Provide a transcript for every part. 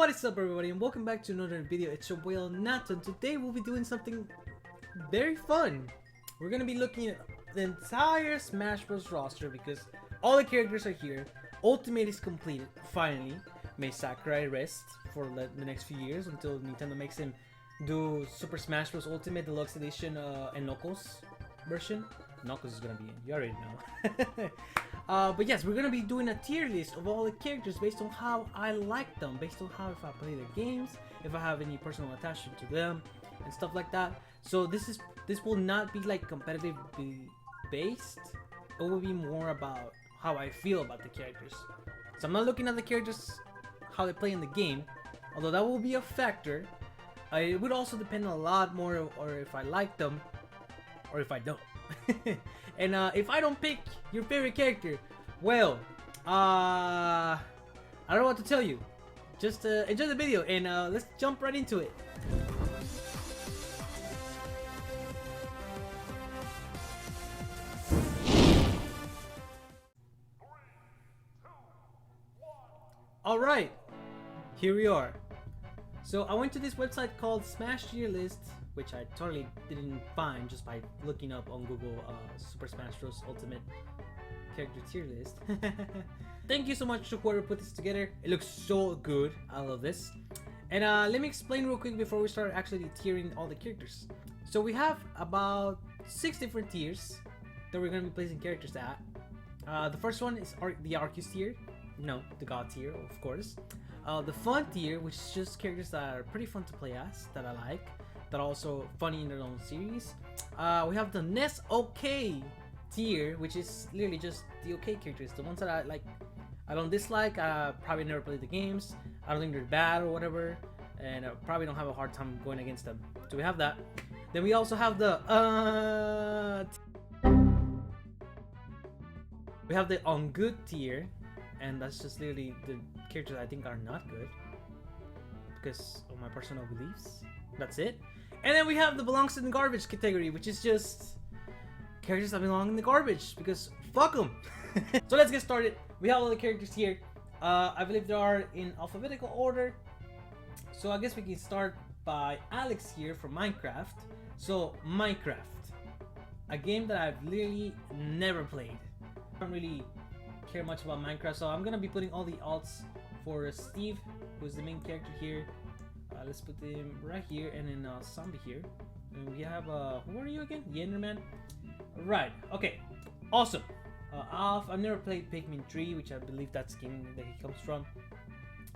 What is up, everybody, and welcome back to another video. It's your boy Bayonetta, and today we'll be doing something very fun. We're gonna be looking at the entire Smash Bros. Roster because all the characters are here. Ultimate is completed, finally. May Sakurai rest for the next few years until Nintendo makes him do Super Smash Bros. Ultimate Deluxe Edition and Knuckles version. Knuckles is gonna be in, you already know. But yes, we're gonna be doing a tier list of all the characters based on how I like them, based on how if I play their games, if I have any personal attachment to them, and stuff like that. So this will not be like competitive based. It will be more about how I feel about the characters. So I'm not looking at the characters how they play in the game, although that will be a factor. It would also depend a lot more or if I like them or if I don't. And if I don't pick your favorite character, well, I don't know what to tell you. Just enjoy the video and let's jump right into it. Alright, here we are. So I went to this website called Smash Tier List, which I totally didn't find just by looking up on Google Super Smash Bros. Ultimate Character Tier List. Thank you so much to whoever put this together. It looks so good. I love this. And let me explain real quick before we start actually tiering all the characters. So we have about 6 different tiers that we're going to be placing characters at. The first one is the Arceus tier. No, the God tier, of course. The Fun tier, which is just characters that are pretty fun to play as, that I like, that are also funny in their own series. We have the NES OK tier, which is literally just the OK characters, the ones that I like. I don't dislike. I probably never played the games. I don't think they're bad or whatever, and I probably don't have a hard time going against them. So we have that. Then we also have the we have the On Good tier. And that's just literally the characters I think are not good because of my personal beliefs. That's it. And then we have the belongs in the garbage category, which is just characters that belong in the garbage because fuck them. So let's get started. We have all the characters here. I believe they are in alphabetical order. So I guess we can start by Alex here from Minecraft. So Minecraft, a game that I've literally never played. I don't really care much about Minecraft, so I'm gonna be putting all the alts for Steve, who's the main character here. Let's put him right here, and then Zombie here. And we have who are you again? The Enderman. Right. Okay. Awesome. Alf. I've never played Pegman 3, which I believe that's the game that he comes from.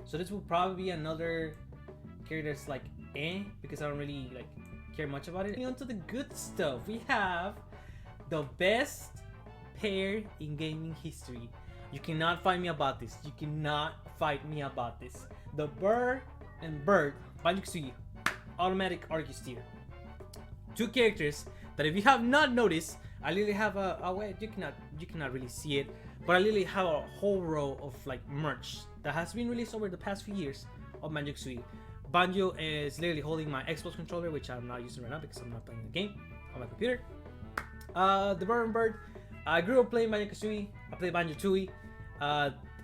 So this will probably be another character that's like because I don't really like care much about it. On to the good stuff. We have the best pair in gaming history. You cannot fight me about this. You cannot fight me about this. The Bird and Bird, Banjo-Kazooie, automatic Arceus tier. 2 characters that if you have not noticed, I literally have a way you cannot really see it, but I literally have a whole row of like merch that has been released over the past few years of Banjo-Kazooie. Banjo is literally holding my Xbox controller, which I'm not using right now because I'm not playing the game on my computer. The Bird and Bird. I grew up playing Banjo-Kazooie. I played Banjo-Tooie.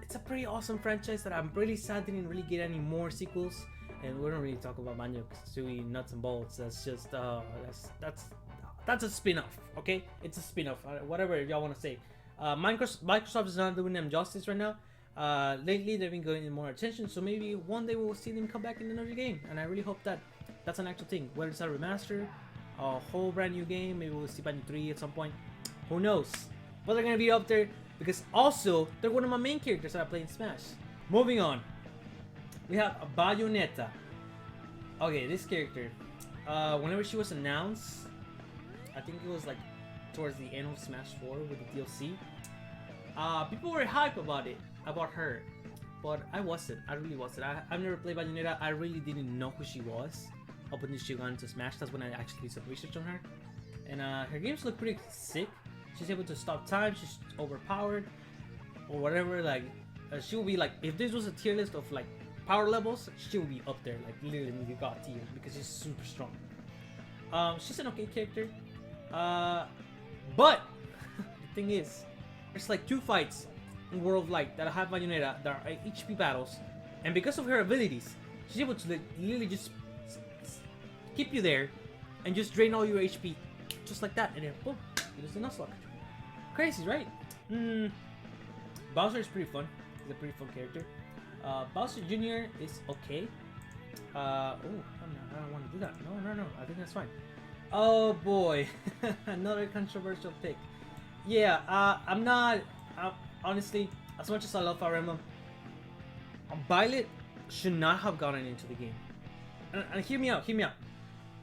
It's a pretty awesome franchise that I'm really sad didn't really get any more sequels. And we don't really talk about Banjo-Kazooie nuts and bolts. That's just that's a spin-off. Okay, it's a spin-off. Whatever y'all want to say. Microsoft is not doing them justice right now. Lately they've been getting more attention, so maybe one day we'll see them come back in another game. And I really hope that that's an actual thing. Whether it's a remaster, a whole brand new game, maybe we'll see Banjo 3 at some point. Who knows? But they're gonna be up there because also they're one of my main characters that I play in Smash. Moving on, we have Bayonetta. Okay, this character, whenever she was announced, I think it was like towards the end of Smash 4 with the DLC. People were hype about her, but I wasn't. I really wasn't. I've never played Bayonetta. I really didn't know who she was up until she got into Smash. That's when I actually did some research on her, and her games look pretty sick. She's able to stop time, she's overpowered, or whatever, like, she will be like, if this was a tier list of like power levels, she will be up there, like literally in the God tier, because she's super strong. She's an okay character, but the thing is, there's like 2 fights in World of Light that have Bayonetta that are HP battles, and because of her abilities, She's able to literally just keep you there and just drain all your HP just like that, and then boom, you lose the Nuzlocke. Crazy, right? Bowser is pretty fun. He's a pretty fun character. Bowser Jr. is okay. I don't want to do that. No. I think that's fine. Oh boy, another controversial pick. Yeah, honestly, as much as I love Fire Emblem, Violet should not have gotten into the game. And hear me out.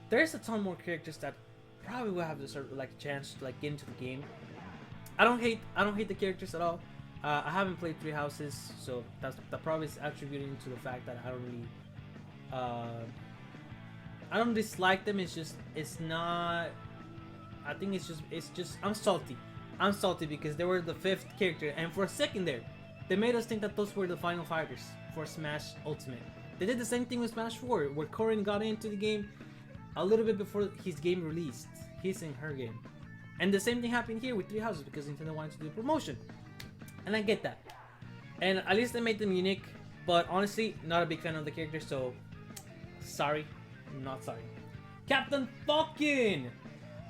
There's a ton more characters that probably will have this like chance to like get into the game. I don't hate the characters at all. I haven't played Three Houses, so that probably is attributing to the fact that I don't really I don't dislike them. It's not. I think it's just I'm salty. I'm salty because they were the 5th character, and for a second there, they made us think that those were the final fighters for Smash Ultimate. They did the same thing with Smash 4, where Corrin got into the game a little bit before his game released, his and her game. And the same thing happened here with Three Houses because Nintendo wanted to do promotion. And I get that. And at least they made them unique, but honestly, not a big fan of the characters, so sorry, not sorry. Captain Falcon!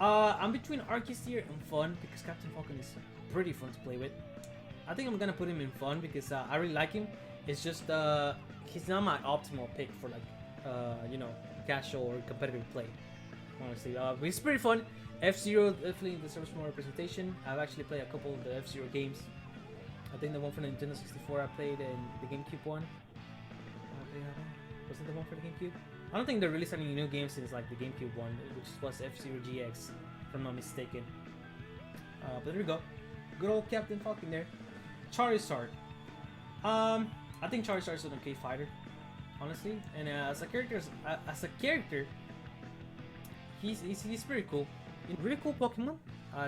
I'm between Arceus and Fun because Captain Falcon is pretty fun to play with. I think I'm gonna put him in Fun because I really like him. It's just he's not my optimal pick for like you know, casual or competitive play. Honestly, but he's pretty fun. F-Zero definitely deserves more representation. I've actually played a couple of the F-Zero games. I think the one for the Nintendo 64 I played in the GameCube one. Was it the one for the GameCube? I don't think they're releasing any new games since like the GameCube one, which was F-Zero GX, if I'm not mistaken. But there we go. Good old Captain Falcon there. Charizard. I think Charizard is an okay fighter, honestly. And as a character, he's pretty cool. Really cool Pokemon.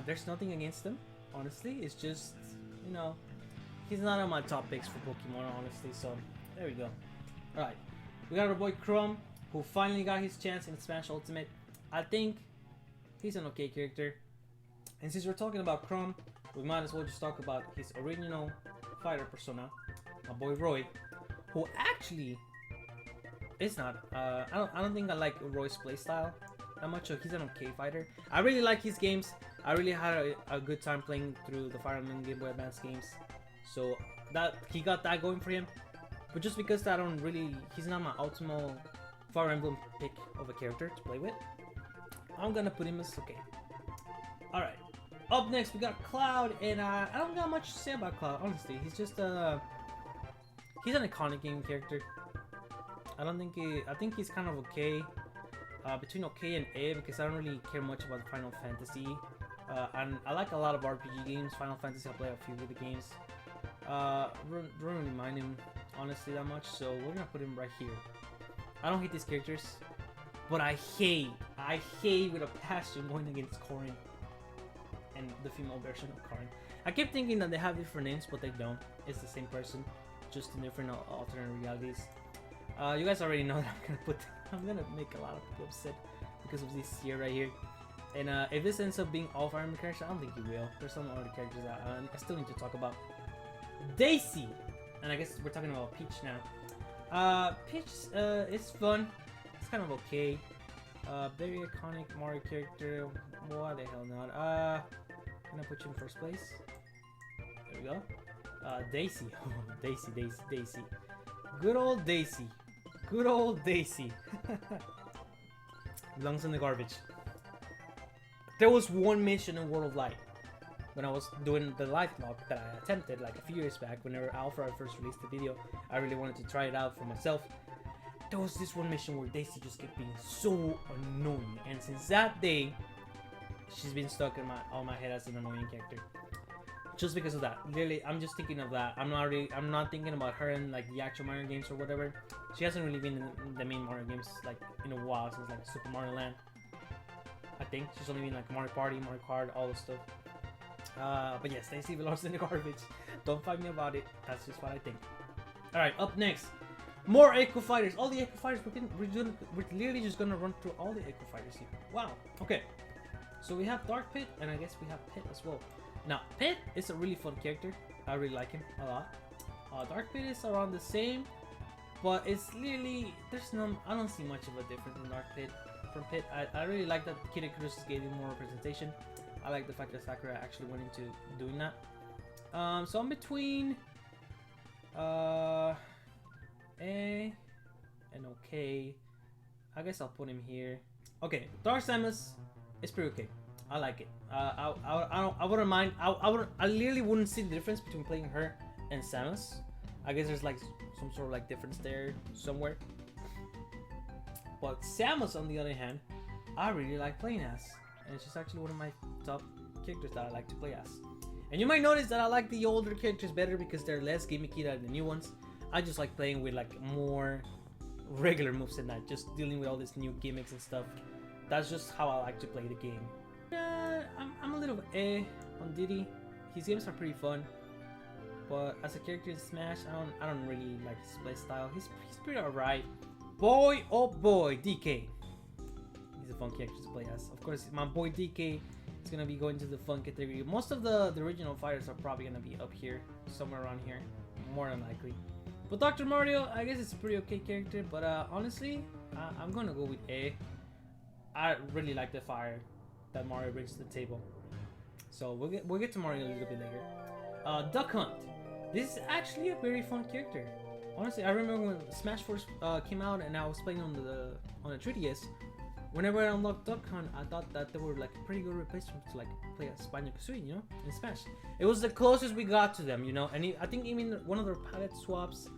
There's nothing against them, honestly. It's just, you know, he's not on my top picks for Pokemon, honestly. So there we go. All right, we got our boy Chrome, who finally got his chance in Smash Ultimate. I think he's an okay character. And since we're talking about Chrome, we might as well just talk about his original fighter persona, my boy Roy, who actually is not. I don't think I like Roy's playstyle that much. So he's an okay fighter. I really like his games. I really had a good time playing through the Fire Emblem Game Boy Advance games. So that he got that going for him. But just because he's not my optimal Fire Emblem pick of a character to play with, I'm gonna put him as okay. Alright, up next we got Cloud, and I don't got much to say about Cloud, honestly. He's just he's an iconic game character. I think he's kind of okay, between okay and A, because I don't really care much about Final Fantasy. And I like a lot of RPG games. Final Fantasy, I play a few of the games. Don't really mind him honestly that much, so we're gonna put him right here. I don't hate these characters, but I hate with a passion going against Corrin and the female version of Corrin. I keep thinking that they have different names, but they don't. It's the same person, just in different alternate realities. You guys already know that I'm gonna make a lot of people upset because of this here right here. And if this ends up being all Fire Emblem characters, I don't think it will. There's some other characters that I still need to talk about. Daisy! And I guess we're talking about Peach now. Peach is fun. It's kind of okay. Very iconic Mario character. Why the hell not? Can I put you in first place? There we go. Daisy. Daisy. Good old Daisy. Good old Daisy. Belongs in the garbage. There was one mission in World of Light when I was doing the live vlog that I attempted like a few years back whenever Alpha first released the video. I really wanted to try it out for myself. There was this one mission where Daisy just kept being so annoying, and since that day she's been stuck in my head as an annoying character. Just because of that. Literally, I'm just thinking of that. I'm not thinking about her in like the actual Mario games or whatever. She hasn't really been in the main Mario games like in a while, since like Super Mario Land. I think she's only been like Mario Party, Mario Kart, all this stuff. But yes, Daisy belongs in the garbage. Don't fight me about it. That's just what I think. Alright, up next. More Echo Fighters. All the Echo Fighters. We're literally just gonna run through all the Echo Fighters here. Wow. Okay. So we have Dark Pit, and I guess we have Pit as well. Now, Pit is a really fun character. I really like him a lot. Dark Pit is around the same. But it's literally, I don't see much of a difference in Dark Pit from Pit. I really like that Kid Icarus is getting more representation. I like the fact that Sakura actually went into doing that. So I'm between A and okay. I guess I'll put him here. Okay, Dark Samus is pretty okay. I like it. I wouldn't mind. I literally wouldn't see the difference between playing her and Samus. I guess there's like some sort of like difference there somewhere. But Samus, on the other hand, I really like playing as, and she's actually one of my top characters that I like to play as. And you might notice that I like the older characters better because they're less gimmicky than the new ones. I just like playing with like more regular moves and not just dealing with all these new gimmicks and stuff. That's just how I like to play the game. I'm a little on Diddy. His games are pretty fun, but as a character in Smash, I don't really like his play style. He's pretty alright. Boy, oh boy, DK. He's a fun character to play as. Of course, my boy DK is gonna be going to the fun category. Most of the original fighters are probably gonna be up here, somewhere around here, more than likely. But Dr. Mario, I guess it's a pretty okay character, but honestly, I'm gonna go with A. I really like the fire that Mario brings to the table. So we'll get to Mario a little bit later. Duck Hunt. This is actually a very fun character. Honestly, I remember when Smash 4 came out and I was playing on the 3DS. Whenever I unlocked Duck Hunt, I thought that they were like a pretty good replacement to like play as Banjo-Kazooie, you know, in Smash. It was the closest we got to them, you know, and I think even one of their palette swaps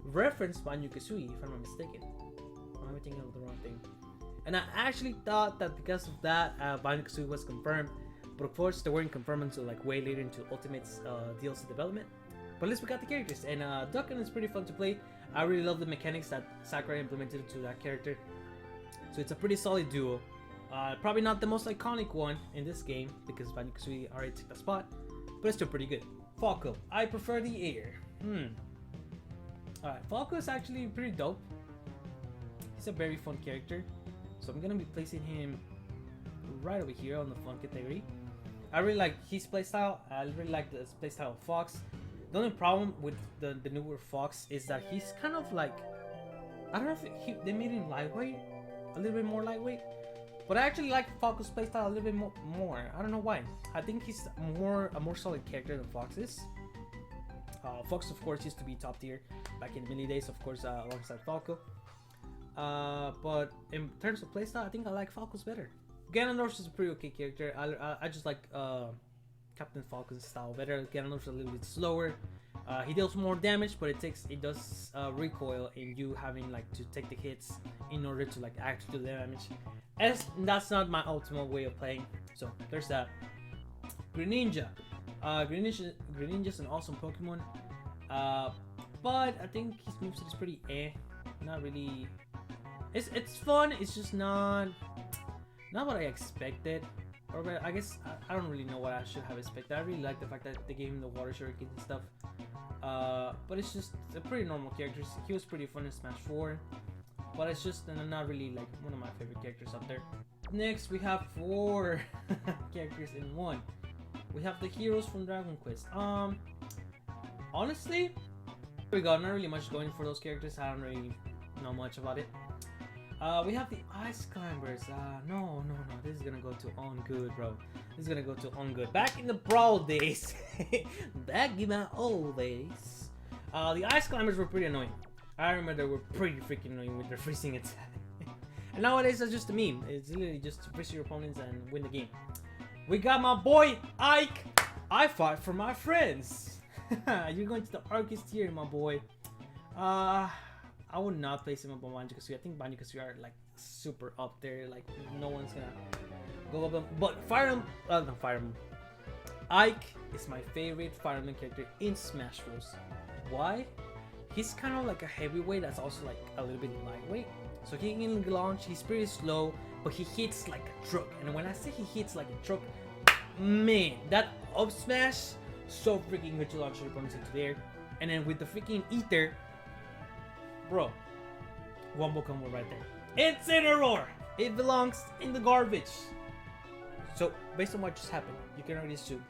referenced Banjo-Kazooie, if I'm not mistaken. Or am I thinking of the wrong thing? And I actually thought that because of that, Banjo-Kazooie was confirmed, but of course they weren't confirmed until like way later into Ultimate's DLC development. But at least we got the characters, and Duck Hunt is pretty fun to play. I really love the mechanics that Sakurai implemented to that character. So it's a pretty solid duo. Probably not the most iconic one in this game because Banjo-Kazooie already took the spot, but it's still pretty good. Falco. I prefer the air. Alright, Falco is actually pretty dope. He's a very fun character. So I'm gonna be placing him right over here on the fun category. I really like his playstyle. I really like the playstyle of Fox. The only problem with the newer Fox is that he's kind of like, I don't know if they made him lightweight, a little bit more lightweight, but I actually like Falco's playstyle a little bit more. I don't know why. I think he's a more solid character than Fox is. Fox, of course, used to be top tier back in the mini days, of course, alongside Falco. But in terms of playstyle, I think I like Falco's better. Ganondorf is a pretty okay character. I just like Captain Falcon's style better. Ganondorf's a little bit slower. He deals more damage, but it does recoil in you having like to take the hits in order to like actually do the damage. As that's not my ultimate way of playing. So there's that. Greninja. Greninja's an awesome Pokemon. But I think his moveset is pretty not really. It's fun. It's just not what I expected. Or I guess I don't really know what I should have expected. I really like the fact that they gave him the water shurikens and stuff. But it's just a pretty normal character. He was pretty fun in Smash 4. But it's just not really like one of my favorite characters up there. Next we have 4 characters in one. We have the heroes from Dragon Quest. Honestly, we got not really much going for those characters. I don't really know much about it. We have the Ice Climbers. No. This is gonna go to on good, bro. This is gonna go to on good. Back in the Brawl days, back in my old days, the Ice Climbers were pretty annoying. I remember they were pretty freaking annoying with their freezing attack. And nowadays, that's just a meme. It's literally just to freeze your opponents and win the game. We got my boy Ike. I fight for my friends. You're going to the Arcus tier, my boy. I would not place him above Banjo-Kazooie. I think Banjo-Kazooie are like super up there. Like no one's gonna go above them. But Fire Emblem. Ike is my favorite Fire Emblem character in Smash Bros. Why? He's kind of like a heavyweight that's also like a little bit lightweight. So he can launch. He's pretty slow, but he hits like a truck. And when I say he hits like a truck, man, that up smash so freaking good to launch your opponents into the air. And then with the freaking ether. Bro, one more combo right there. Incineroar! It belongs in the garbage. So, based on what just happened, you can already assume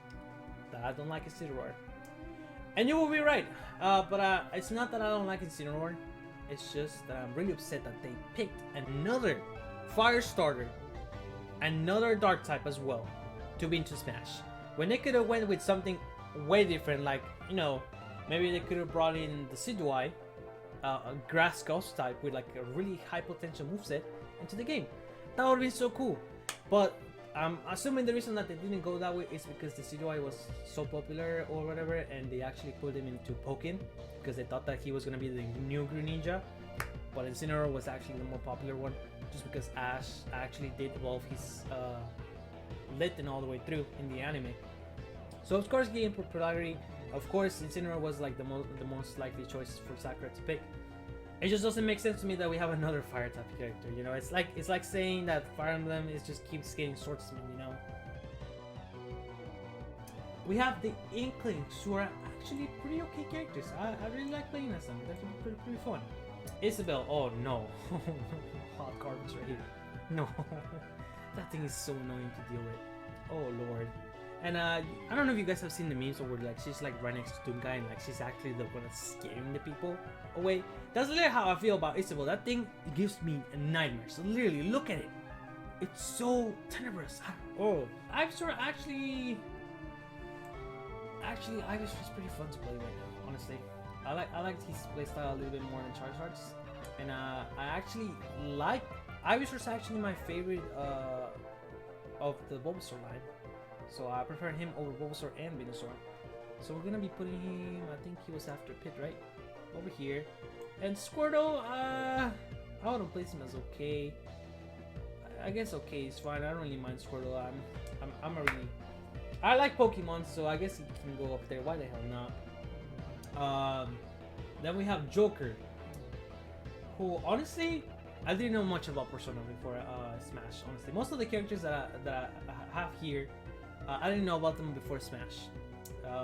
that I don't like Incineroar. And you will be right. But it's not that I don't like Incineroar. It's just that I'm really upset that they picked another fire starter, another dark type as well, to be into Smash. When they could have went with something way different, like, you know, maybe they could have brought in the Sidwai, a grass ghost type with like a really high potential moveset into the game. That would have been so cool. But I'm assuming the reason that they didn't go that way is because the Sidwai was so popular or whatever, and they actually put him into Pokken because they thought that he was gonna be the new Greninja. But Incineroar was actually the more popular one, just because Ash actually did evolve his Litten all the way through in the anime. So of course, game popularity, of course, Incineroar was like the most likely choice for Sakura to pick. It just doesn't make sense to me that we have another fire type character. You know, it's like saying that Fire Emblem is just keeps getting swordsman. You know. We have the Inklings, who are actually pretty okay characters. I really like playing as them. They're pretty fun. Isabel, oh no, hot garbage right here. No, that thing is so annoying to deal with. Oh lord. And I don't know if you guys have seen the memes where like she's like right next to Doomguy and like she's actually the one that's scaring the people away. That's literally how I feel about Isabel. That thing gives me nightmares. So literally, look at it. It's so tenebrous. Oh, Ivysaur actually Ivysaur's pretty fun to play with, honestly. I liked his playstyle a little bit more than Charizard's, and I actually like Ivysaur's actually my favorite of the Bulbasaur line. So I prefer him over Bulbasaur and Venusaur. So we're gonna be putting him, I think he was after Pit, right? Over here. And Squirtle, I wouldn't place him as okay. I guess okay is fine. I don't really mind Squirtle. I like Pokemon, so I guess he can go up there. Why the hell not? Then we have Joker, who honestly I didn't know much about Persona before Smash. Honestly, most of the characters that I have here, I didn't know about them before Smash,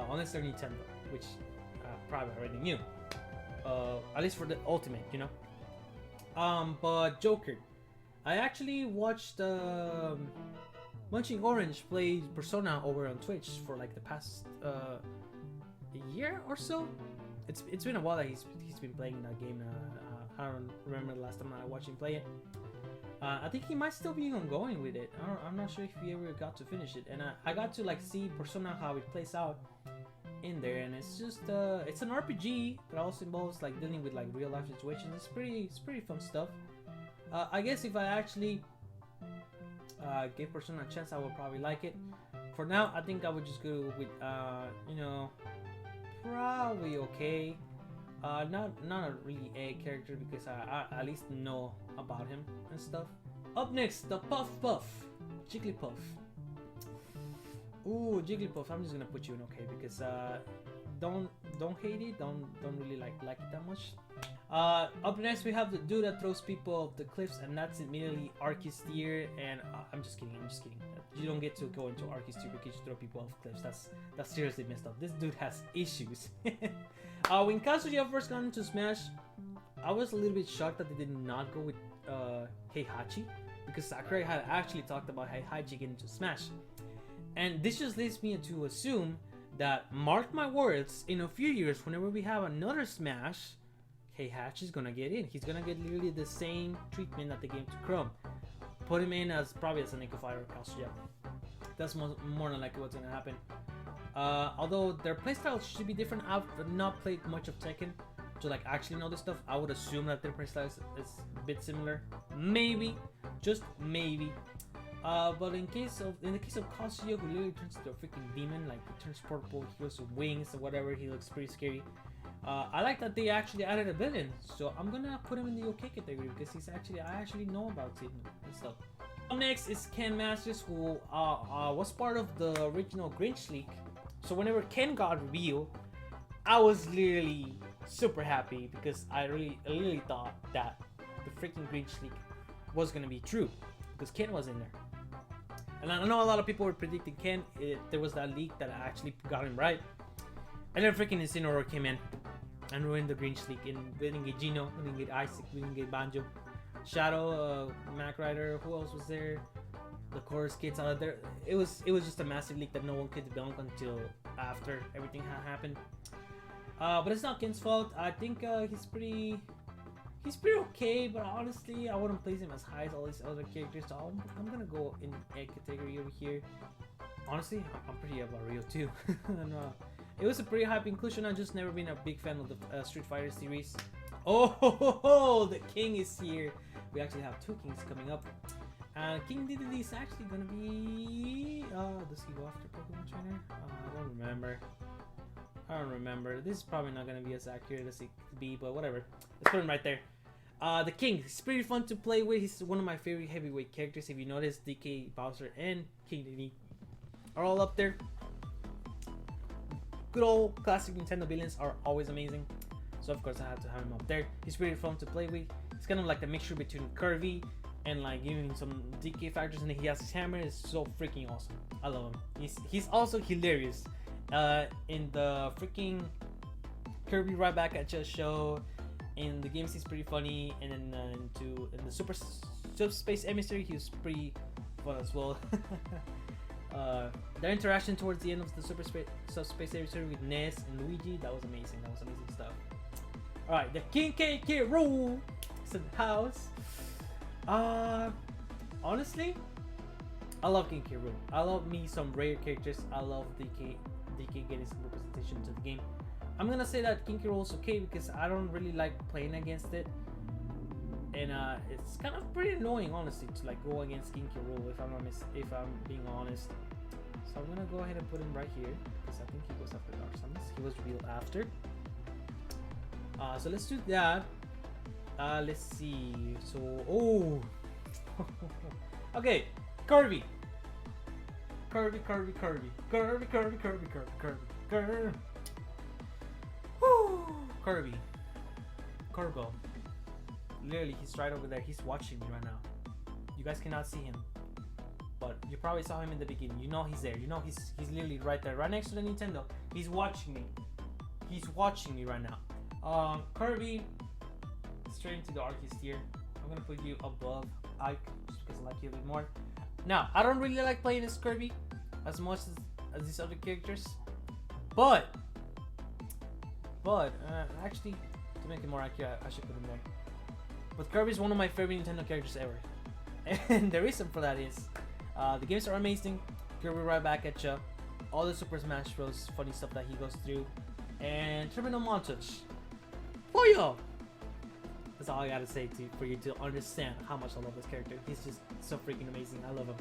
unless they're Nintendo, which probably already knew. At least for the Ultimate, you know. But Joker, I actually watched Munching Orange play Persona over on Twitch for like the past year or so. It's been a while that he's been playing that game. I don't remember the last time I watched him play it. I think he might still be ongoing with it. I'm not sure if he ever got to finish it. And I got to like see Persona, how it plays out in there, and it's just it's an RPG that also involves like dealing with like real life situations. It's pretty fun stuff. I guess if I actually gave Persona a chance, I would probably like it. For now, I think I would just go with you know, probably okay. Not a really A character because I at least know about him and stuff. Up next, the Puff Jigglypuff. Ooh, Jigglypuff. I'm just gonna put you in okay because don't hate it. Don't really like it that much. Up next, we have the dude that throws people off the cliffs, and that's immediately Arceus tier. And I'm just kidding. You don't get to go into Arceus tier because you throw people off cliffs. That's seriously messed up. This dude has issues. When Kazuya first got into Smash, I was a little bit shocked that they did not go with Heihachi, because Sakurai had actually talked about Heihachi getting into Smash. And this just leads me to assume that, mark my words, in a few years, whenever we have another Smash, Heihachi's gonna get in. He's gonna get literally the same treatment that they gave to Chrome. Put him in as probably as an Echo Fire or Kazuya. That's more than likely what's gonna happen. Although their playstyle should be different. I've not played much of Tekken to like actually know this stuff. I would assume that their playstyle is a bit similar. Maybe, just maybe. But in the case of Kazuya, who literally turns into a freaking demon, like he turns purple, he goes with wings or whatever, he looks pretty scary. I like that they actually added a villain, so I'm gonna put him in the okay category because I actually know about him and stuff. Up next is Ken Masters, who was part of the original Grinch leak. So whenever Ken got revealed, I was literally super happy because I really thought that the freaking Grinch leak was gonna be true because Ken was in there. And I know a lot of people were predicting Ken. There was that leak that actually got him right. And then freaking Incineroar came in and ruined the Grinch leak. And we didn't get Gino, we didn't get Isaac, we didn't get Banjo, Shadow, Mac Rider. Who else was there? The chorus kids out there. It was just a massive leak that no one could debunk until after everything had happened. But it's not Ken's fault. I think he's pretty He's pretty okay, but honestly, I wouldn't place him as high as all these other characters. So I'm gonna go in egg category over here. Honestly, I'm pretty about Rio too. And, it was a pretty hype inclusion. I've just never been a big fan of the Street Fighter series. Oh, the king is here. We actually have two kings coming up. King Dedede is actually gonna be. Does he go after Pokemon Trainer? I don't remember. This is probably not gonna be as accurate as it could be, but whatever. Let's put him right there. The king. He's pretty fun to play with. He's one of my favorite heavyweight characters. If you notice, DK, Bowser, and King Dedede are all up there. Good old classic Nintendo villains are always amazing. So of course I have to have him up there. He's pretty fun to play with. It's kind of like a mixture between Kirby and like giving him some DK factors, and then he has his hammer. It's so freaking awesome. I love him. He's also hilarious. In the freaking Kirby Right Back at You show, in the games he's pretty funny, and then in the Subspace Emissary he was pretty fun as well. Their interaction towards the end of the Subspace Emissary with Ness and Luigi, that was amazing. That was amazing stuff. Alright, the King K rule is in the house. Honestly, I love King K. Rool. I love me some rare characters. I love DK getting some representation to the game. I'm gonna say that King K. Rool is okay because I don't really like playing against it, and it's kind of pretty annoying, honestly, to like go against King K. Rool if I'm being honest. So I'm gonna go ahead and put him right here because I think he goes after Dark Summons. He was revealed after. So let's do that. Let's see. So, okay, Kirby. Kirby. Kirby. Corbo. Literally, he's right over there. He's watching me right now. You guys cannot see him, but you probably saw him in the beginning. You know he's there. You know he's literally right there, right next to the Nintendo. He's watching me. He's watching me right now. Kirby. Straight into the Arceus tier. I'm gonna put you above Ike just because I like you a bit more. Now, I don't really like playing as Kirby as much as these other characters, but actually, to make it more accurate, I should put him there. But Kirby is one of my favorite Nintendo characters ever, and the reason for that is the games are amazing. Kirby Right Back at Ya, all the Super Smash Bros. Funny stuff that he goes through, and terminal montage. For you. That's all I gotta say for you to understand how much I love this character. He's just so freaking amazing. I love him.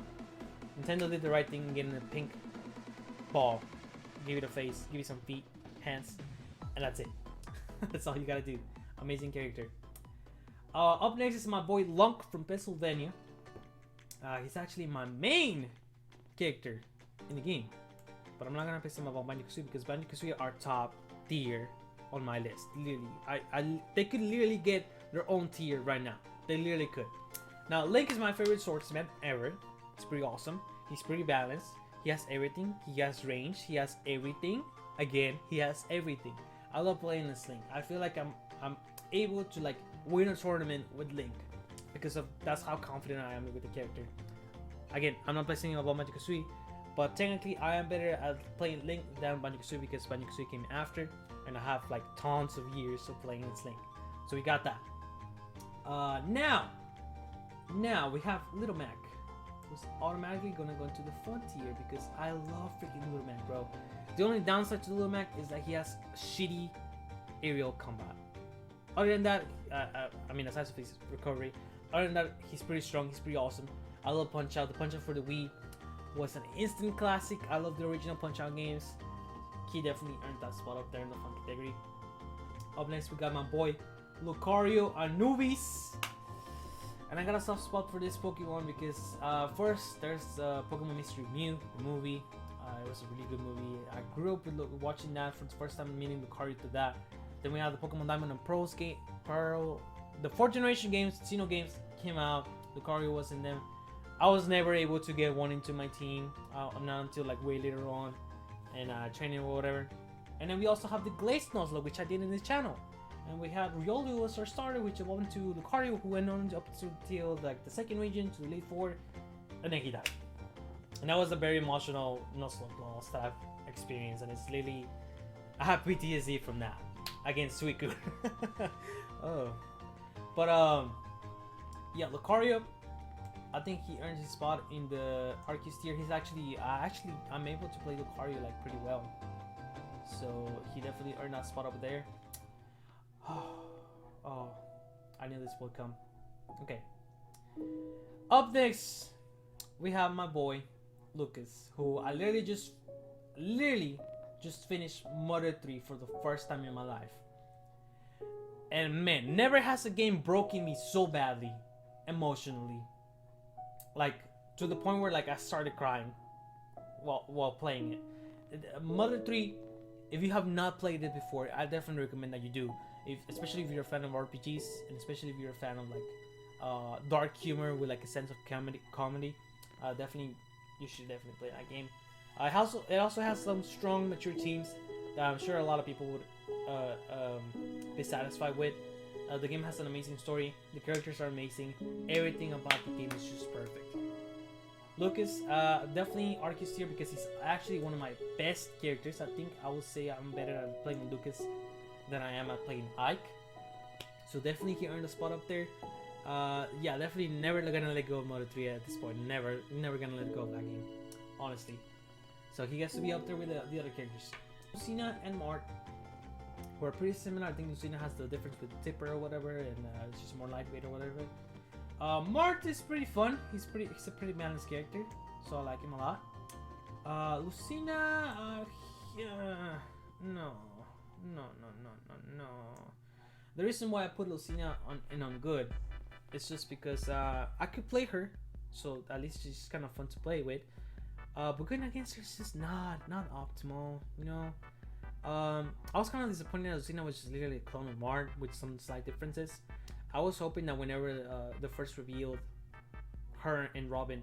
Nintendo did the right thing in getting a pink ball. Give it a face, give you some feet, hands, and that's it. That's all you gotta do. Amazing character. Up next is my boy Lunk from Pennsylvania. He's actually my main character in the game. But I'm not gonna pick him about Banjo-Kazooie because Banjo-Kazooie are top tier on my list. Literally, they could literally get their own tier right now. They literally could. Now, Link is my favorite swordsman ever. He's pretty awesome. He's pretty balanced. He has everything. He has range. He has everything. Again, he has everything. I love playing this Link. I feel like I'm able to like win a tournament with Link because of that's how confident I am with the character. Again, I'm not placing him above Banjo-Kazooie, but technically I am better at playing Link than Banjo-Kazooie because Banjo-Kazooie came after, and I have like tons of years of playing this Link. So we got that. Now we have Little Mac, who's automatically gonna go into the fun tier because I love freaking Little Mac, bro. The only downside to Little Mac is that he has shitty aerial combat. Other than that, I mean, aside from his recovery, other than that, he's pretty strong. He's pretty awesome. I love Punch Out. The Punch Out for the Wii was an instant classic. I love the original Punch Out games. He definitely earned that spot up there in the fun category. Up next, we got my boy Lucario Anubis. And I got a soft spot for this Pokemon because first there's Pokemon Mystery Mew, the movie. It was a really good movie. I grew up with watching that for the first time, meeting Lucario to that. Then we had the Pokemon Diamond and Pearl. The 4th generation games, Xeno games came out. Lucario was in them. I was never able to get one into my team. Not until like way later on, and training or whatever. And then we also have the Glazed Nuzlocke, which I did in this channel. And we had Riolu as our starter, which evolved into Lucario, who went on up to like the 2nd region to the Elite Four, and then he died. And that was a very emotional Nuzlocke staff experience, and it's literally I have PTSD from that against Suicune. Oh, But yeah, Lucario, I think he earns his spot in the Arceus tier. He's actually I'm able to play Lucario like pretty well, so he definitely earned that spot over there. Oh, I knew this would come. Okay. Up next, we have my boy Lucas, who I literally just finished Mother 3 for the first time in my life. And man, never has a game broken me so badly emotionally. Like to the point where like I started crying while playing it. Mother 3, if you have not played it before, I definitely recommend that you do. Especially if you're a fan of RPGs, and especially if you're a fan of like dark humor with like a sense of comedy, definitely you should definitely play that game. It also has some strong, mature themes that I'm sure a lot of people would be satisfied with. The game has an amazing story. The characters are amazing. Everything about the game is just perfect. Lucas, definitely Arceus tier because he's actually one of my best characters. I think I would say I'm better at playing Lucas than I am at playing Ike. So definitely he earned a spot up there. Yeah, definitely never gonna let go of Mother 3 at this point. Never gonna let go of that game, honestly. So he gets to be up there with the other characters. Lucina and Mart were pretty similar. I think Lucina has the difference with Tipper or whatever, and it's just more lightweight or whatever. Mart is pretty fun. He's a pretty balanced character, so I like him a lot. Lucina, yeah, no. The reason why I put Lucina on good is just because I could play her, so at least she's kind of fun to play with. But going against her is just not optimal, you know. I was kind of disappointed that Lucina was just literally a clone of Mart with some slight differences. I was hoping that whenever the first revealed her and Robin,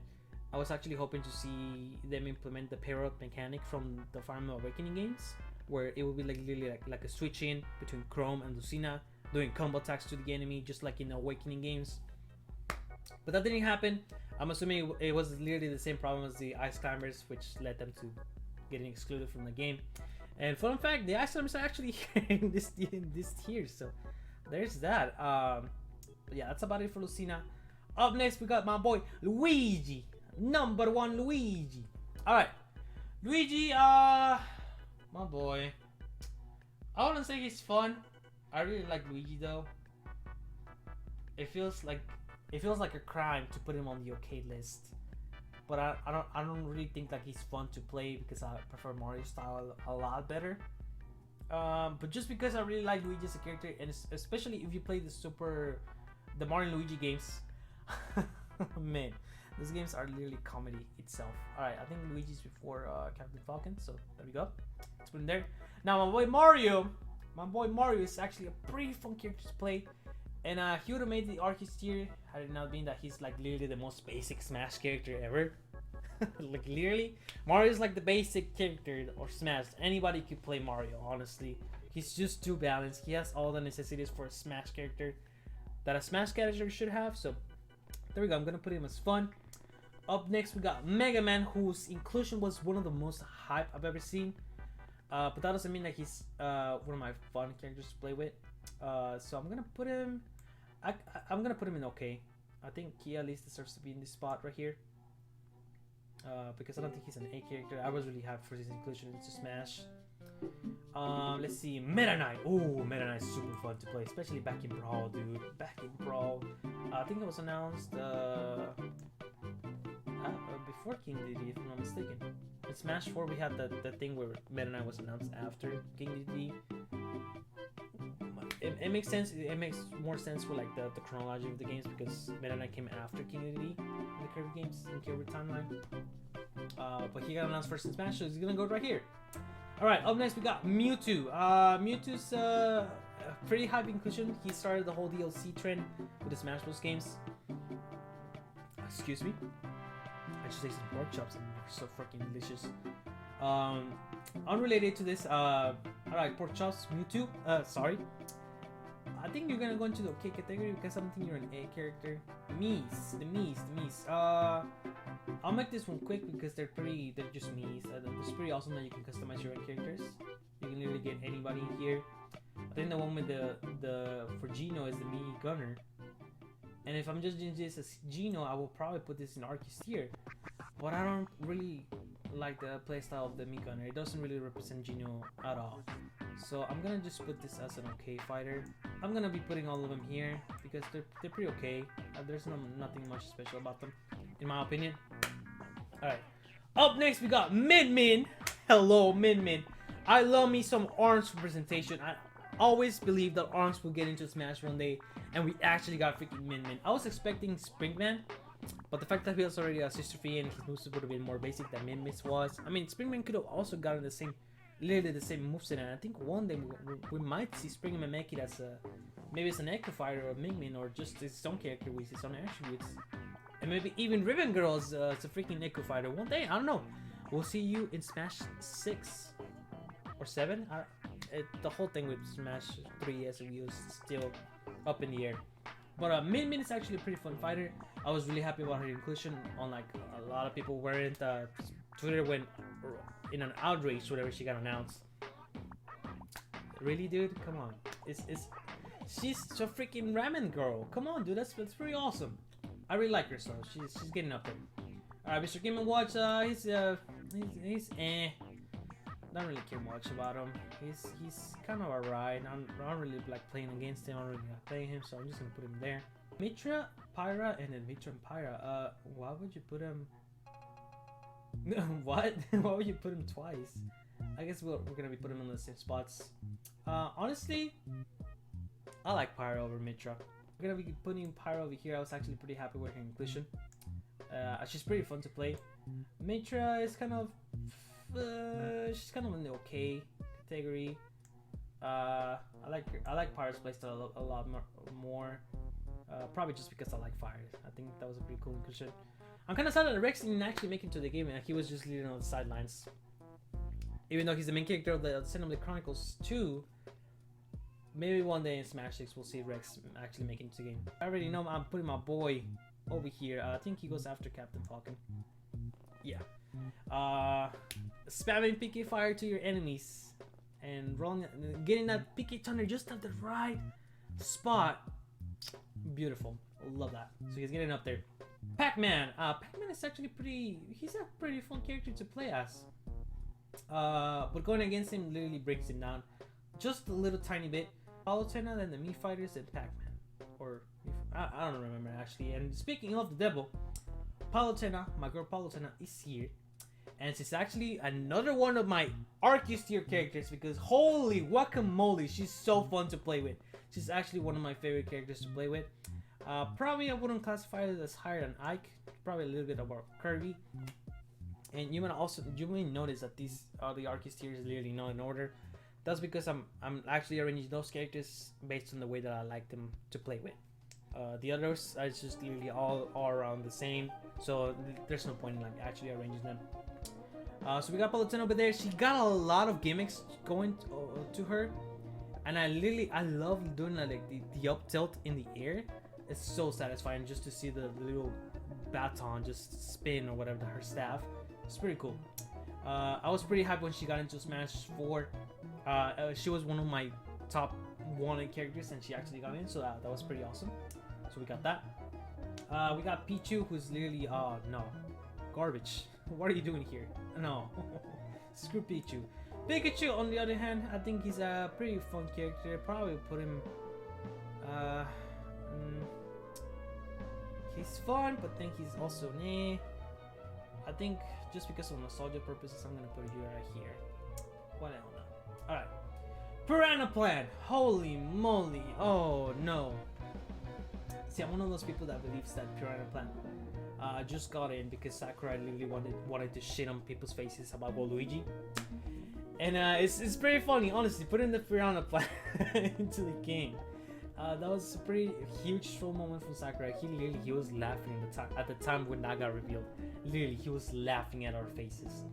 I was actually hoping to see them implement the pair up mechanic from the Fire Emblem Awakening games, where it would be like literally like a switch in between Chrome and Lucina, doing combo attacks to the enemy, just like in the Awakening games. But that didn't happen. I'm assuming it was literally the same problem as the Ice Climbers, which led them to getting excluded from the game. And fun fact, the Ice Climbers are actually here in this tier, so there's that. But yeah, that's about it for Lucina. Up next, we got my boy Luigi, number 1 Luigi. All right, Luigi, my boy. I wouldn't say he's fun. I really like Luigi though. It feels like a crime to put him on the okay list. But I don't really think that he's fun to play because I prefer Mario style a lot better. But just because I really like Luigi as a character, and especially if you play the Mario and Luigi games, man, those games are literally comedy itself. Alright, I think Luigi's before Captain Falcon, so there we go. Let's put him there. Now my boy Mario is actually a pretty fun character to play. And he would have made the Arceus tier had it not been that he's like literally the most basic Smash character ever. Like literally, Mario is like the basic character or Smash. Anybody could play Mario, honestly. He's just too balanced. He has all the necessities for a Smash character that a Smash character should have. So there we go. I'm gonna put him as fun. Up next, we got Mega Man, whose inclusion was one of the most hype I've ever seen. But that doesn't mean that he's one of my fun characters to play with. So I'm gonna put him. I'm gonna put him in okay. I think he at least deserves to be in this spot right here. Because I don't think he's an A character. I was really happy for his inclusion into Smash. Let's see, Meta Knight. Oh, Meta Knight is super fun to play, especially back in Brawl, dude. Back in Brawl. I think it was announced before King Dedede, if I'm not mistaken. In Smash 4, we had the thing where Meta Knight was announced after King Dedede. It makes sense. It makes more sense for like the chronology of the games because Meta Knight came after King Dedede in the Kirby games in Kirby timeline. But he got announced first in Smash, so he's gonna go right here. All right, up next we got Mewtwo. Mewtwo's a pretty hype inclusion. He started the whole DLC trend with the Smash Bros. Games. Excuse me. I just ate some pork chops and they're so freaking delicious. Unrelated to this, alright, pork chops, Mewtwo. Sorry. I think you're gonna go into the okay category because I don't think you're an A character. The Mies. I'll make this one quick because they're just Mies. It's pretty awesome that you can customize your own characters. You can literally get anybody in here. I think the one with the for Gino is the Mii Gunner. And if I'm just doing this as Geno, I will probably put this in Arceus tier. But I don't really like the playstyle of the Mii. It doesn't really represent Geno at all. So I'm gonna just put this as an okay fighter. I'm gonna be putting all of them here because they're pretty okay. There's nothing much special about them, in my opinion. Alright. Up next we got Min Min. Hello, Min Min. I love me some Orange representation. I always believed that Orange would get into Smash one day, and we actually got freaking Min Min. I was expecting Springman, but the fact that he was already a Sister Fee and his moves would have been more basic than Min Min's was. I mean, Springman could have also gotten the same, literally the same moveset, and I think one day we might see Springman make it as a, maybe it's an Echo Fighter or Min Min, or just his own character with his own attributes. And maybe even Ribbon Girl's it's a freaking Echo Fighter one day. I don't know. We'll see you in Smash 6 or 7. The whole thing with Smash 3 is still up in the air. But Min Min is actually a pretty fun fighter. I was really happy about her inclusion. Unlike a lot of people weren't. Twitter went in an outrage whenever she got announced. Really, dude? Come on. She's a freaking ramen girl. Come on, dude. That's pretty awesome. I really like her, so she's getting up there. Alright, Mr. Game & Watch, he's eh. Don't really care much about him. He's kind of alright. I don't really like playing against him. I don't really like playing him, so I'm just gonna put him there. Mitra, Pyra, and then Mitra and Pyra. Why would you put him? What? Why would you put him twice? I guess we're gonna be putting him in the same spots. Honestly, I like Pyra over Mitra. We're gonna be putting Pyra over here. I was actually pretty happy with her inclusion. She's pretty fun to play. Mitra is kind of she's kind of in the okay category. I like Pyra's playstyle a lot more. Probably just because I like fire. I think that was a pretty cool inclusion. I'm kind of sad that Rex didn't actually make it to the game, and he was just leading on the sidelines. Even though he's the main character of the Xenoblade Chronicles 2, maybe one day in Smash 6 we'll see Rex actually make it to the game. I already know I'm putting my boy over here. I think he goes after Captain Falcon. Yeah. Spamming PK Fire to your enemies and getting that PK Thunder just at the right spot. Beautiful. Love that. So he's getting up there. Pegman. Pegman is actually he's a pretty fun character to play as. But going against him literally breaks him down just a little tiny bit. Paluten, then the Mii Fighters, and Pegman. Or I don't remember actually. And speaking of the devil, Palutena, my girl Palutena, is here. And she's actually another one of my Arceus tier characters because holy guacamole, she's so fun to play with. She's actually one of my favorite characters to play with. Probably I wouldn't classify it as higher than Ike. Probably a little bit above Kirby. And you may notice that these are the Arceus tiers literally not in order. That's because I'm actually arranging those characters based on the way that I like them to play with. The others are just literally all around the same, so there's no point in like actually arranging them. So we got Paluten over there. She got a lot of gimmicks going to her, and I love doing like the up tilt in the air. It's so satisfying just to see the little baton just spin or whatever, her staff. It's pretty cool. I was pretty happy when she got into Smash 4. She was one of my top wanted characters, and she actually got in, so that was pretty awesome. So we got that. We got Pichu, who's literally no, garbage. What are you doing here? No, screw Pichu. Pikachu, on the other hand, I think he's a pretty fun character. Probably put him. He's fun, but think he's also nah. I think just because of nostalgia purposes, I'm gonna put you right here. What the hell now? All right. Piranha Plant. Holy moly! Oh no. See, I'm one of those people that believes that Piranha Plant just got in because Sakurai literally wanted to shit on people's faces about Luigi. And it's pretty funny, honestly, putting the Piranha Plant into the game. That was a pretty huge troll moment from Sakurai. He was laughing at the time when that got revealed. Literally, he was laughing at our faces.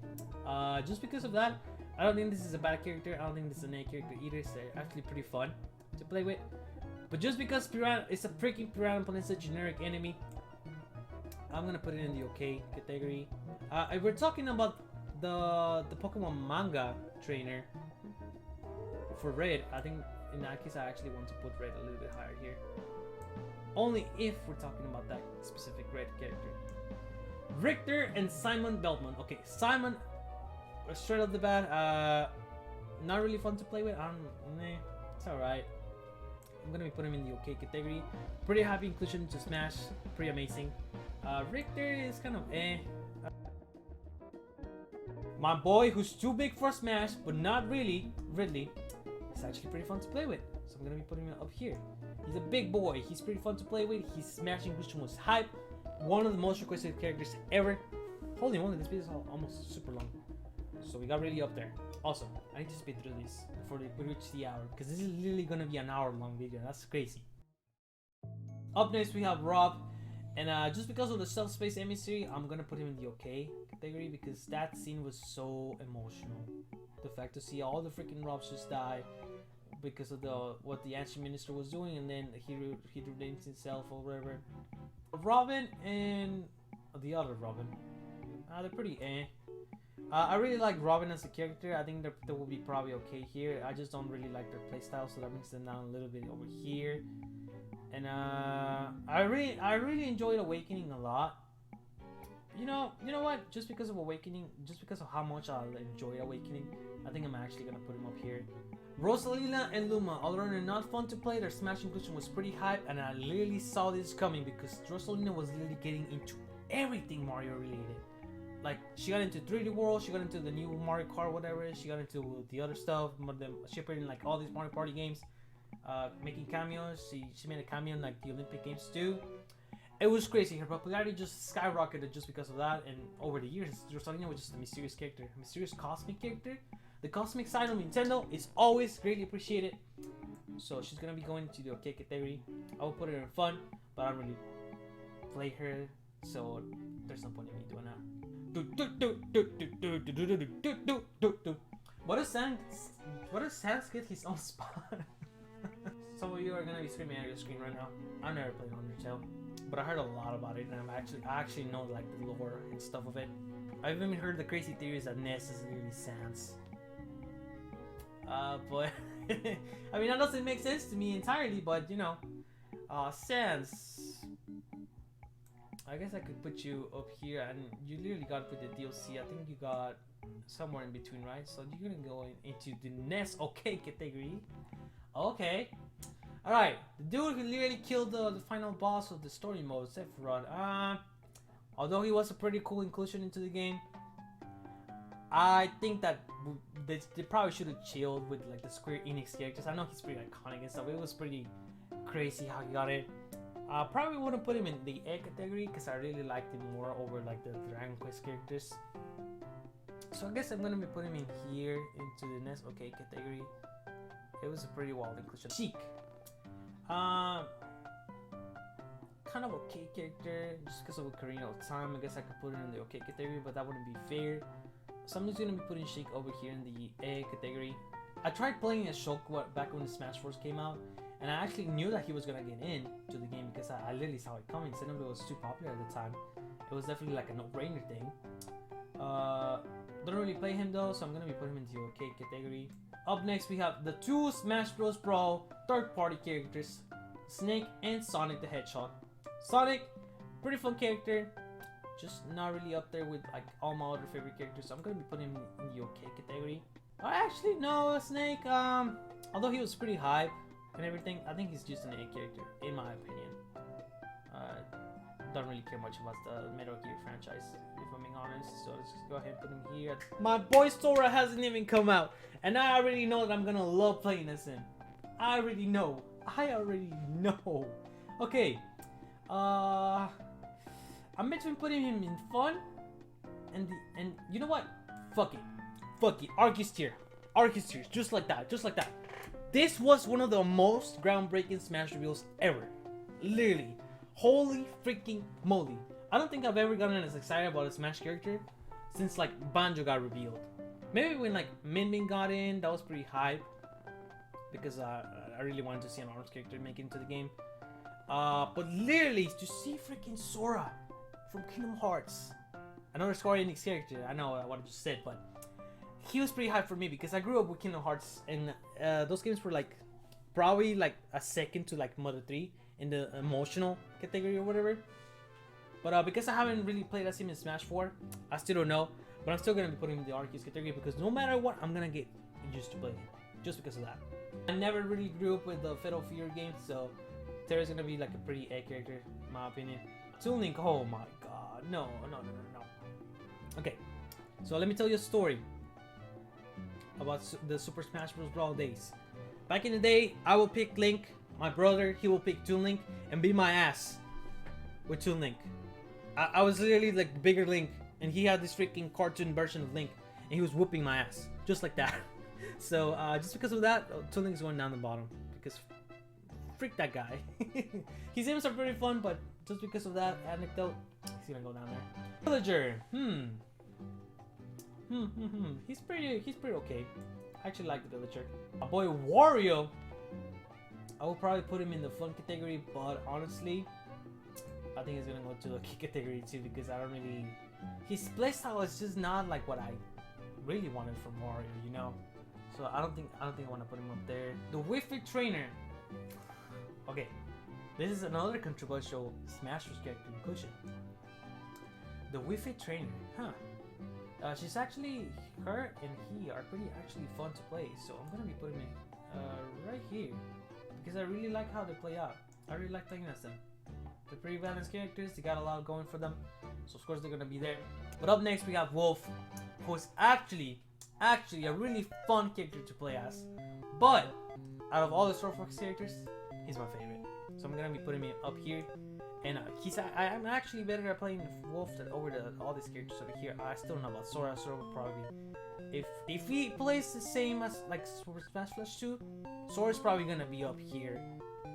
Just because of that, I don't think this is a bad character. I don't think this is an A character either. It's actually pretty fun to play with. But just because Piranha is a freaking Piranha Plant, it's a generic enemy, I'm gonna put it in the okay category. If we're talking about the Pokemon manga trainer for Red, I think in that case I actually want to put Red a little bit higher here. Only if we're talking about that specific red character. Richter and Simon Beltman. Okay, Simon, straight off the bat, not really fun to play with. It's alright. I'm gonna be putting him in the okay category. Pretty happy inclusion to Smash. Pretty amazing. Richter is kind of eh. My boy, who's too big for Smash, but not really, Ridley, is actually pretty fun to play with. So I'm gonna be putting him up here. He's a big boy. He's pretty fun to play with. His Smash inclusion was hype. One of the most requested characters ever. Holy moly, this video is almost super long. So we got really up there. Also, I need to speed through this before we reach the hour, because this is literally gonna be an hour-long video. That's crazy. Up next, we have Rob. And just because of the self-space emissary, I'm gonna put him in the okay category because that scene was so emotional. The fact to see all the freaking Robs just die because of what the ancient minister was doing, and then he redeems himself or whatever. Robin and the other Robin, they're pretty eh. I really like Robin as a character. I think they will be probably okay here. I just don't really like their playstyle, so that brings them down a little bit over here. And I really enjoyed Awakening a lot. You know what? Just because of Awakening, just because of how much I enjoy Awakening, I think I'm actually gonna put him up here. Rosalina and Luma, although they're not fun to play, their Smash inclusion was pretty hype, and I literally saw this coming because Rosalina was literally getting into everything Mario related. Like, she got into 3D World, she got into the new Mario Kart, whatever, she got into the other stuff, she appeared in like all these Mario Party games. Making cameos. She made a cameo in like the Olympic Games too. It was crazy. Her popularity just skyrocketed just because of that. And over the years, Rosalina was just a mysterious character, a mysterious cosmic character. The cosmic side of Nintendo is always greatly appreciated. So she's gonna be going to the okay category. I will put her in fun, but I don't really play her, so there's no point in me doing that. What does Sans get his own spot? Some of you are gonna be screaming at your screen right now. I've never played Undertale, but I heard a lot about it, and I actually know like the lore and stuff of it. I've even heard the crazy theories that Ness is literally Sans. But I mean that doesn't make sense to me entirely, but you know, Sans. I guess I could put you up here, and you literally got to put the DLC. I think you got somewhere in between, right? So you're gonna go into the Ness okay category. Okay. Alright. The dude who literally killed the final boss of the story mode, Sephiroth. Although he was a pretty cool inclusion into the game, I think that they probably should have chilled with like the Square Enix characters. I know he's pretty iconic and stuff. It was pretty crazy how he got it. Probably wouldn't put him in the A category because I really liked him more over like the Dragon Quest characters. So I guess I'm gonna be putting him in here into the next okay category. It was a pretty wild inclusion. Sheik. Kind of okay character just because of Ocarina of Time. I guess I could put it in the okay category, but that wouldn't be fair. So I'm just gonna be putting Sheik over here in the A category. I tried playing as Shulk back when the Smash Bros came out, and I actually knew that he was gonna get in to the game because I literally saw it coming. Xenoblade was too popular at the time. It was definitely like a no-brainer thing. Don't really play him though, so I'm gonna be putting him into the okay category. Up next, we have the two Smash Bros. Brawl third-party characters, Snake and Sonic the Hedgehog. Sonic, pretty fun character, just not really up there with like all my other favorite characters, so I'm gonna be putting him in the okay category. Actually, no, Snake, although he was pretty hype and everything, I think he's just an A character, in my opinion. Don't really care much about the Metal Gear franchise, if I'm being honest, so let's just go ahead and put him here. My boy Sora hasn't even come out, and I already know that I'm gonna love playing this in. I already know. Okay, I'm between putting him in fun, and you know what? Fuck it. Arceus tier, just like that. This was one of the most groundbreaking Smash reveals ever, literally. Holy freaking moly. I don't think I've ever gotten as excited about a Smash character since like Banjo got revealed. Maybe when like Min Min got in, that was pretty hype because I really wanted to see an ARMS character make it into the game. But literally to see freaking Sora from Kingdom Hearts, another Square Enix character, I know what I just said, but he was pretty hype for me because I grew up with Kingdom Hearts, and those games were like probably like a second to like Mother 3 in the emotional category or whatever. But because I haven't really played as him in Smash 4, I still don't know. But I'm still gonna be putting him in the arcade category because no matter what, I'm gonna get used to playing him just because of that. I never really grew up with the Fatal Fury games, so Terra's gonna be like a pretty A character, in my opinion. Toon Link, oh my god, no. Okay, so let me tell you a story about the Super Smash Bros. Brawl days. Back in the day, I will pick Link, my brother, he will pick Toon Link, and beat my ass with Toon Link. I was literally like the bigger Link, and he had this freaking cartoon version of Link, and he was whooping my ass, just like that. So just because of that, Toon Link's going down the bottom, because freak that guy. His games are pretty fun, but just because of that anecdote, he's gonna go down there. Villager, he's pretty okay. I actually like the Villager. My boy Wario, I will probably put him in the fun category, but honestly, I think he's gonna go to the key category too, because I don't really. His playstyle is just not like what I really wanted from Wario, you know. So I don't think I want to put him up there. The Wi-Fi Trainer. Okay, this is another controversial Smash Bros. Character inclusion. The Wi-Fi Trainer, she's actually, her and he are pretty actually fun to play. So I'm gonna be putting it right here because I really like how they play out. I really like playing as them. They're pretty balanced characters. They got a lot going for them, so of course they're gonna be there. But up next we have Wolf, who's actually a really fun character to play as. But out of all the Star Fox characters, he's my favorite. So I'm gonna be putting him up here. And I'm actually better at playing Wolf than over all these characters over here. I still don't know about Sora. Sora will probably, if he plays the same as like Super Smash Bros. 2, Sora's probably gonna be up here,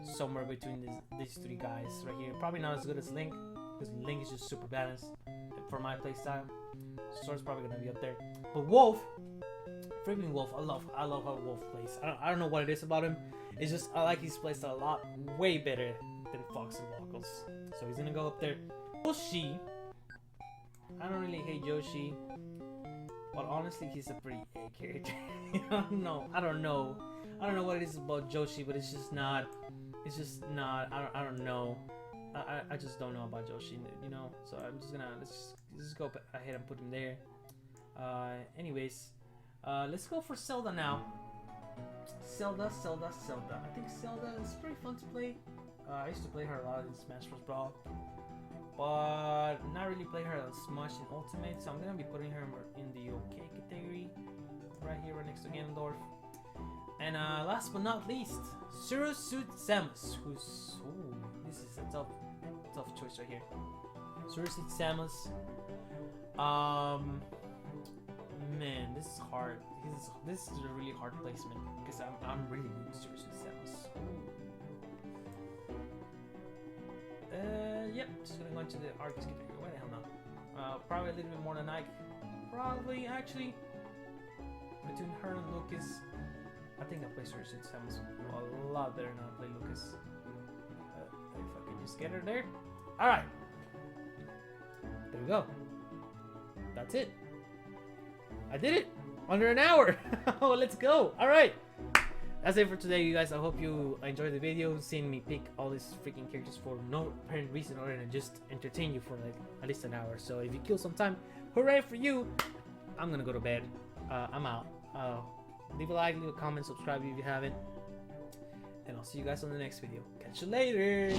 somewhere between these three guys right here. Probably not as good as Link, because Link is just super balanced for my playstyle. Sora's probably gonna be up there. But Wolf, freaking Wolf, I love how Wolf plays. I don't know what it is about him. It's just I like his playstyle a lot, way better than Fox and Wackles. So he's gonna go up there. Yoshi, I don't really hate Yoshi, but honestly he's a pretty A character. I don't know what it is about Yoshi, but it's just not. I don't know. I just don't know about Yoshi, you know. So I'm just gonna let's just go ahead and put him there. Anyways, let's go for Zelda now. Zelda. I think Zelda is pretty fun to play. I used to play her a lot in Smash Bros. Brawl, but not really play her as much in Ultimate. So I'm gonna be putting her in the OK category, right here, right next to Ganondorf. And last but not least, Zero Suit Samus, who's this is a tough choice right here. Zero Suit Samus. Man, this is hard. This is a really hard placement because I'm really good with Zero Suit Samus. Yep, just gonna go into the arcade category. Why the hell not? Probably a little bit more than Ike. Probably actually between her and Lucas. I think I play Zero Suit Samus a lot better than I play Lucas. If I can just get her there. Alright. There we go. That's it. I did it! Under an hour! Oh, let's go! Alright! That's it for today, you guys. I hope you enjoyed the video, seeing me pick all these freaking characters for no apparent reason other than just entertain you for like at least an hour. So if you kill some time, hooray for you! I'm gonna go to bed. I'm out. Leave a like, leave a comment, subscribe if you haven't. And I'll see you guys on the next video. Catch you later!